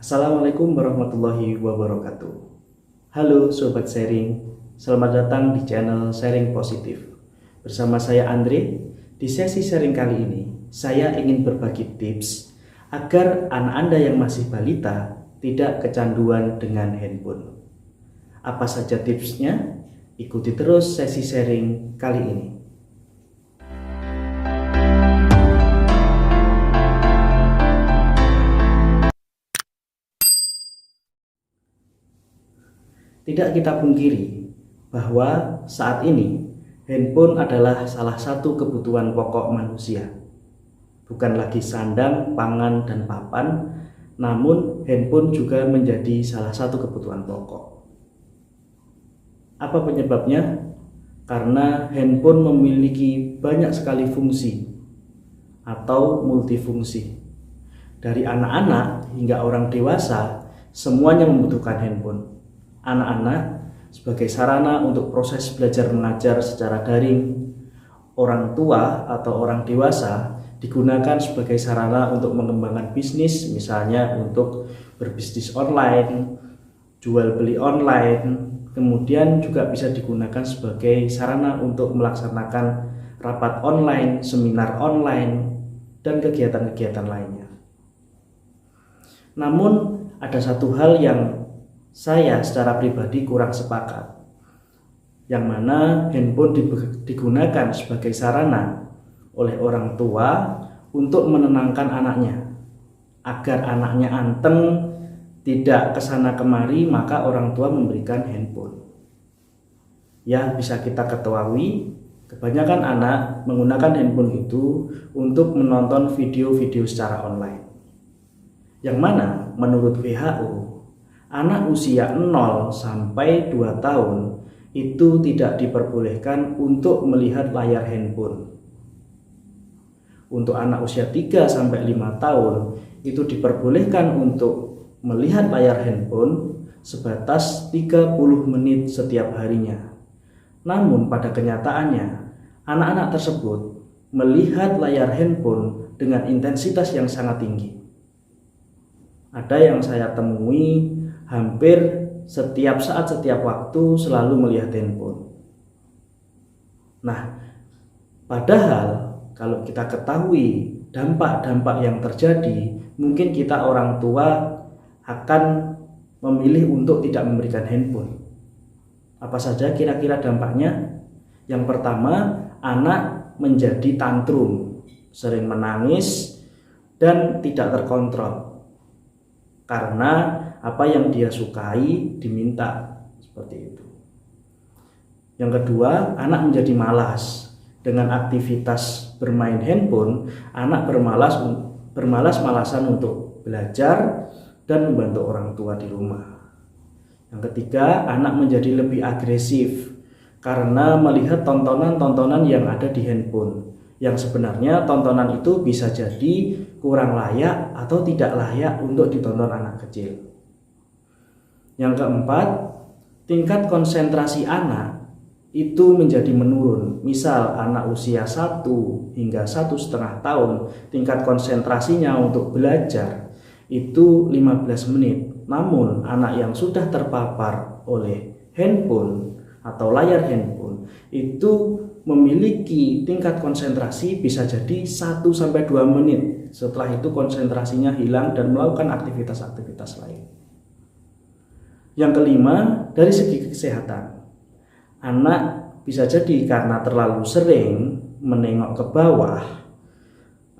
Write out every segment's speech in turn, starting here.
Assalamualaikum warahmatullahi wabarakatuh. Halo Sobat Sharing, selamat datang di channel Sharing Positif. Bersama saya Andre, di sesi sharing kali ini saya ingin berbagi tips agar anak Anda yang masih balita tidak kecanduan dengan handphone. Apa saja tipsnya? Ikuti terus sesi sharing kali ini. Tidak kita pungkiri bahwa saat ini handphone adalah salah satu kebutuhan pokok manusia. Bukan lagi sandang, pangan, dan papan, namun handphone juga menjadi salah satu kebutuhan pokok. Apa penyebabnya? Karena handphone memiliki banyak sekali fungsi atau multifungsi. Dari anak-anak hingga orang dewasa, semuanya membutuhkan handphone. Anak-anak sebagai sarana untuk proses belajar mengajar secara daring, orang tua atau orang dewasa digunakan sebagai sarana untuk mengembangkan bisnis, misalnya untuk berbisnis online, jual beli online, kemudian juga bisa digunakan sebagai sarana untuk melaksanakan rapat online, seminar online, dan kegiatan-kegiatan lainnya. Namun ada satu hal yang saya secara pribadi kurang sepakat, yang mana handphone digunakan sebagai sarana oleh orang tua untuk menenangkan anaknya, agar anaknya anteng, tidak kesana kemari, maka orang tua memberikan handphone. Ya, bisa kita ketahui, kebanyakan anak menggunakan handphone itu untuk menonton video-video secara online, yang mana menurut WHO anak usia 0 sampai 2 tahun itu tidak diperbolehkan untuk melihat layar handphone. Untuk anak usia 3 sampai 5 tahun itu diperbolehkan untuk melihat layar handphone sebatas 30 menit setiap harinya. Namun pada kenyataannya anak-anak tersebut melihat layar handphone dengan intensitas yang sangat tinggi. Ada yang saya temui hampir setiap saat, setiap waktu selalu melihat handphone. Nah, padahal kalau kita ketahui dampak-dampak yang terjadi, mungkin kita orang tua akan memilih untuk tidak memberikan handphone. Apa saja kira-kira dampaknya? Yang pertama, anak menjadi tantrum, sering menangis dan tidak terkontrol karena apa yang dia sukai diminta, seperti itu. Yang kedua, anak menjadi malas. Dengan aktivitas bermain handphone, anak bermalas-malasan untuk belajar dan membantu orang tua di rumah. Yang ketiga, anak menjadi lebih agresif karena melihat tontonan-tontonan yang ada di handphone, yang sebenarnya tontonan itu bisa jadi kurang layak atau tidak layak untuk ditonton anak kecil. Yang keempat, tingkat konsentrasi anak itu menjadi menurun. Misal anak usia 1 hingga 1,5 tahun, tingkat konsentrasinya untuk belajar itu 15 menit. Namun anak yang sudah terpapar oleh handphone atau layar handphone itu memiliki tingkat konsentrasi bisa jadi 1-2 menit. Setelah itu konsentrasinya hilang dan melakukan aktivitas-aktivitas lain. Yang kelima, dari segi kesehatan, anak bisa jadi karena terlalu sering menengok ke bawah,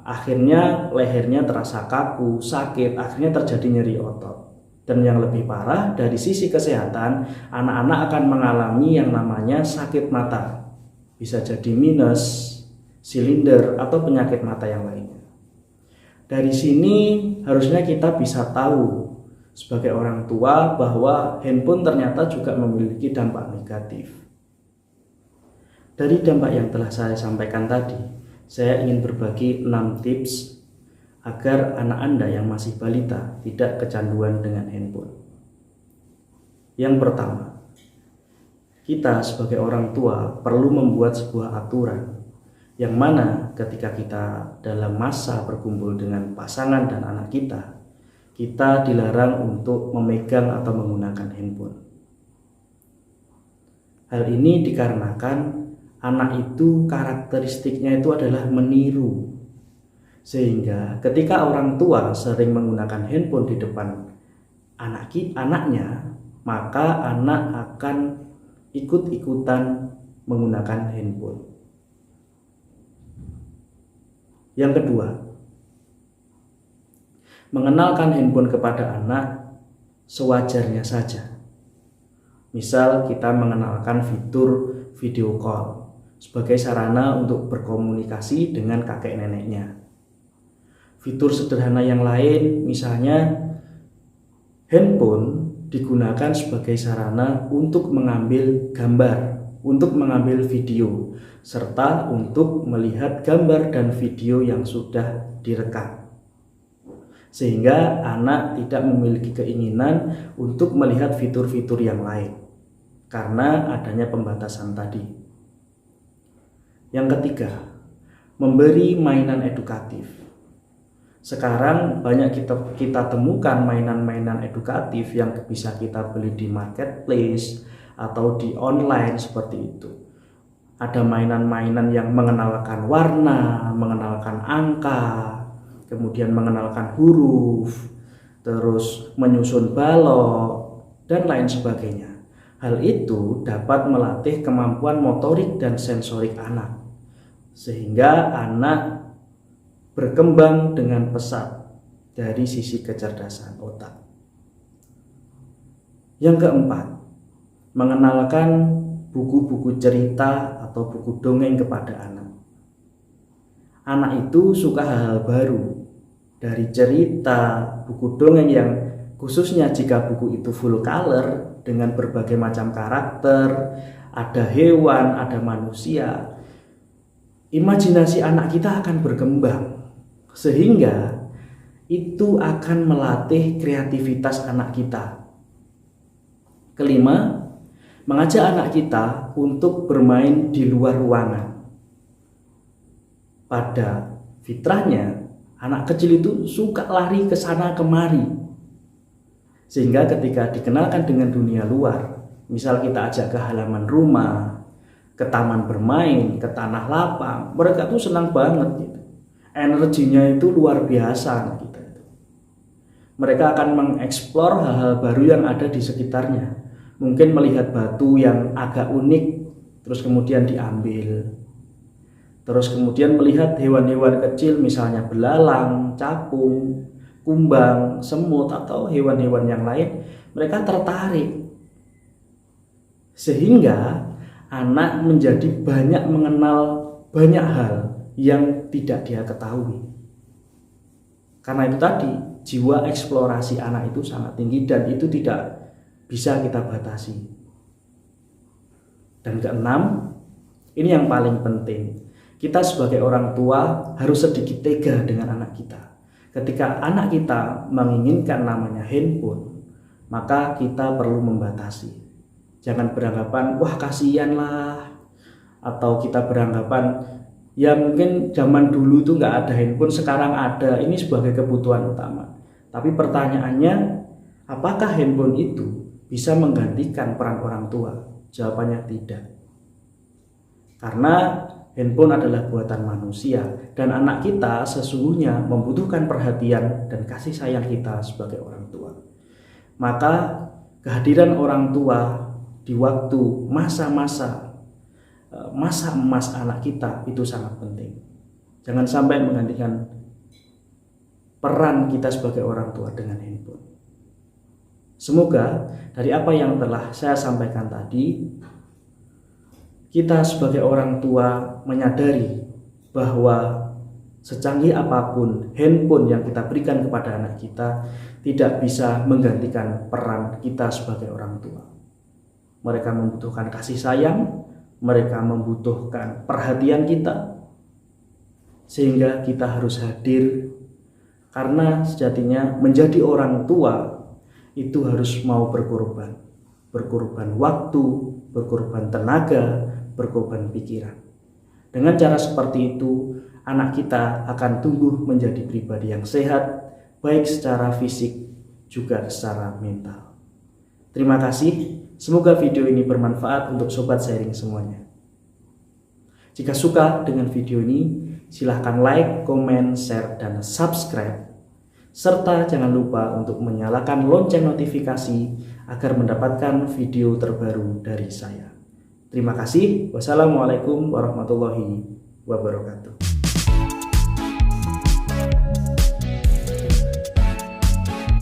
akhirnya lehernya terasa kaku, sakit, akhirnya terjadi nyeri otot. Dan yang lebih parah, dari sisi kesehatan, anak-anak akan mengalami yang namanya sakit mata. Bisa jadi minus, silinder, atau penyakit mata yang lainnya. Dari sini harusnya kita bisa tahu sebagai orang tua bahwa handphone ternyata juga memiliki dampak negatif. Dari dampak yang telah saya sampaikan tadi, saya ingin berbagi 6 tips agar anak Anda yang masih balita tidak kecanduan dengan handphone. Yang pertama, kita sebagai orang tua perlu membuat sebuah aturan yang mana ketika kita dalam masa berkumpul dengan pasangan dan anak kita kita dilarang untuk memegang atau menggunakan handphone. Hal ini dikarenakan anak itu karakteristiknya itu adalah meniru. Sehingga ketika orang tua sering menggunakan handphone di depan anaknya, maka anak akan ikut-ikutan menggunakan handphone. Yang kedua, mengenalkan handphone kepada anak sewajarnya saja. Misal kita mengenalkan fitur video call sebagai sarana untuk berkomunikasi dengan kakek neneknya. Fitur sederhana yang lain, misalnya handphone digunakan sebagai sarana untuk mengambil gambar, untuk mengambil video, serta untuk melihat gambar dan video yang sudah direkam. Sehingga anak tidak memiliki keinginan untuk melihat fitur-fitur yang lain karena adanya pembatasan tadi. Yang ketiga, memberi mainan edukatif. Sekarang banyak kita temukan mainan-mainan edukatif yang bisa kita beli di marketplace atau di online seperti itu. Ada mainan-mainan yang mengenalkan warna, mengenalkan angka, kemudian mengenalkan huruf, terus menyusun balok, dan lain sebagainya. Hal itu dapat melatih kemampuan motorik dan sensorik anak, sehingga anak berkembang dengan pesat dari sisi kecerdasan otak. Yang keempat, mengenalkan buku-buku cerita atau buku dongeng kepada anak. Anak itu suka hal-hal baru, dari cerita, buku dongeng yang khususnya jika buku itu full color dengan berbagai macam karakter, ada hewan, ada manusia. Imajinasi anak kita akan berkembang, sehingga itu akan melatih kreativitas anak kita. Kelima, mengajak anak kita untuk bermain di luar ruangan. Pada fitrahnya, anak kecil itu suka lari ke sana kemari. Sehingga ketika dikenalkan dengan dunia luar, misal kita ajak ke halaman rumah, ke taman bermain, ke tanah lapang, mereka tuh senang banget gitu. Energinya itu luar biasa gitu. Mereka akan mengeksplor hal-hal baru yang ada di sekitarnya. Mungkin melihat batu yang agak unik, terus kemudian diambil. Terus kemudian melihat hewan-hewan kecil, misalnya belalang, capung, kumbang, semut, atau hewan-hewan yang lain. Mereka tertarik. Sehingga anak menjadi banyak mengenal banyak hal yang tidak dia ketahui. Karena itu tadi, jiwa eksplorasi anak itu sangat tinggi dan itu tidak bisa kita batasi. Dan keenam, ini yang paling penting. Kita sebagai orang tua harus sedikit tega dengan anak kita. Ketika anak kita menginginkan namanya handphone, maka kita perlu membatasi. Jangan beranggapan, wah kasihan lah. Atau kita beranggapan, ya mungkin zaman dulu tuh nggak ada handphone, sekarang ada. Ini sebagai kebutuhan utama. Tapi pertanyaannya, apakah handphone itu bisa menggantikan peran orang tua? Jawabannya tidak. Karena handphone adalah buatan manusia dan anak kita sesungguhnya membutuhkan perhatian dan kasih sayang kita sebagai orang tua. Maka kehadiran orang tua di waktu masa emas anak kita itu sangat penting. Jangan sampai menggantikan peran kita sebagai orang tua dengan handphone. Semoga dari apa yang telah saya sampaikan tadi, kita sebagai orang tua menyadari bahwa secanggih apapun handphone yang kita berikan kepada anak kita tidak bisa menggantikan peran kita sebagai orang tua. Mereka membutuhkan kasih sayang, mereka membutuhkan perhatian kita, sehingga kita harus hadir. Karena sejatinya menjadi orang tua itu harus mau berkorban waktu, berkorban tenaga, berkorban pikiran. Dengan cara seperti itu, anak kita akan tumbuh menjadi pribadi yang sehat, baik secara fisik juga secara mental. Terima kasih, semoga video ini bermanfaat untuk sobat sharing semuanya. Jika suka dengan video ini, silahkan like, komen, share, dan subscribe. Serta jangan lupa untuk menyalakan lonceng notifikasi agar mendapatkan video terbaru dari saya. Terima kasih. Wassalamualaikum warahmatullahi wabarakatuh.